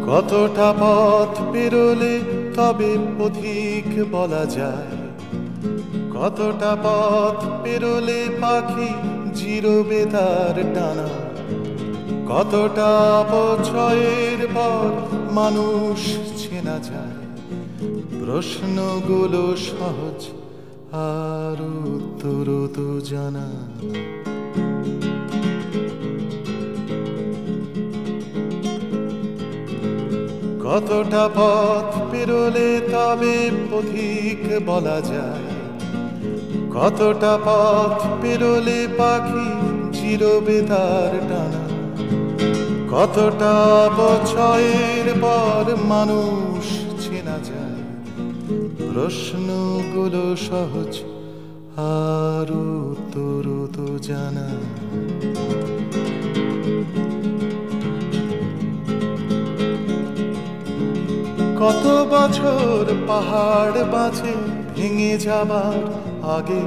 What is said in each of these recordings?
কতটা পথ পেরোলে তবে পথিক বলা যায়, কতটা পথ পেরোলে পাখি জিরোবে তার ডানা, কতটা অপচয়ের পর মানুষ চেনা যায়। প্রশ্নগুলো সহজ আর উত্তর তো জানা। কতটা পথ পেরোলে তবে পথিক বলা যায়, কতটা পথ পেরোলে পাখি জিরোবে তার ডানা, কতটা অপচয়ের পর মানুষ চেনা যায়। প্রশ্নগুলো সহজ আর উত্তর তো জানা। কত বছর পাহাড় বাঁচে ভেঙে যাবার আগে,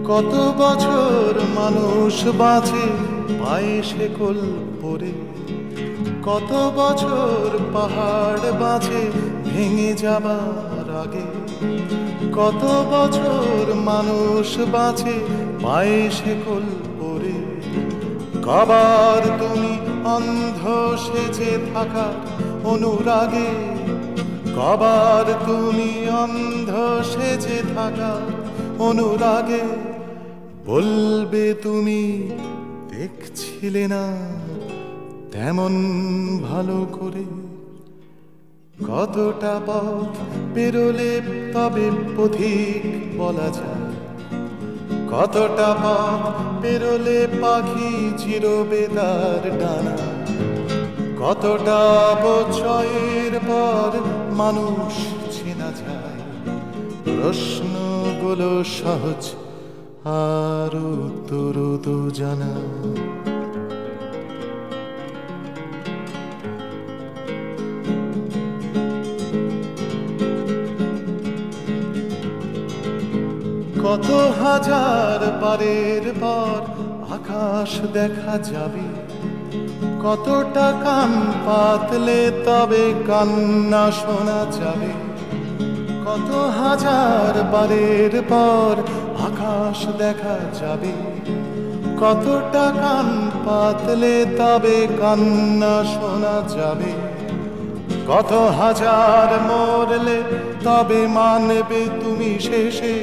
কত বছর মানুষ বাঁচে পায়ে শেকল পরে, কত বছর পাহাড় বাঁচে ভেঙে যাবার আগে, কত বছর মানুষ বাঁচে পায়ে শেকল পরে। কবার তুমি অন্ধ সেজে থাকার অনুরাগে, কবার তুমি অন্ধ সেজে থাকার অনুরাগে বলবে তুমি দেখছিলে না তেমন ভালো করে। কতটা পথ পেরোলে তবে পথিক বলা যায়, কতটা পথ পেরোলে পাখি জিরোবে তার ডানা, কতটা অপচয়ের পর মানুষ চেনা যায়। প্রশ্নগুলো সহজ আর উত্তর তো জানা। কত হাজার বারের পর আকাশ দেখা যাবে, কতটা কান পাতলে তবে কান্না শোনা যাবে। কত হাজার বারের পর আকাশ দেখা যাবে, কতটা কান পাতলে তবে কান্না শোনা যাবে। কত হাজার মরলে তবে মানবে তুমি শেষে,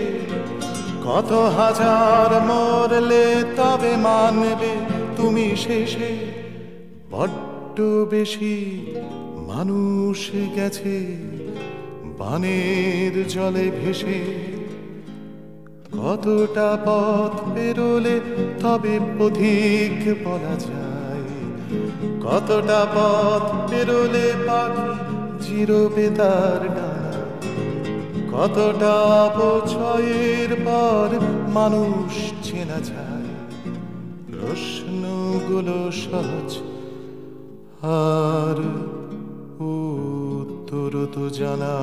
কত হাজার মরলে তবে মানবে তুমি শেষে। বড্ড বেশি মানুষ গেছে বানের জলে ভেসে, কতটা পথ পেরোলে তবে পথিক বলা যায়, কতটা পথ পেরোলে পাখি জিরোবে তার ডানা, কতটা অপচয়ের পর মানুষ চেনা যায়। প্রশ্নগুলো সহজ আর উত্তর তো জানা।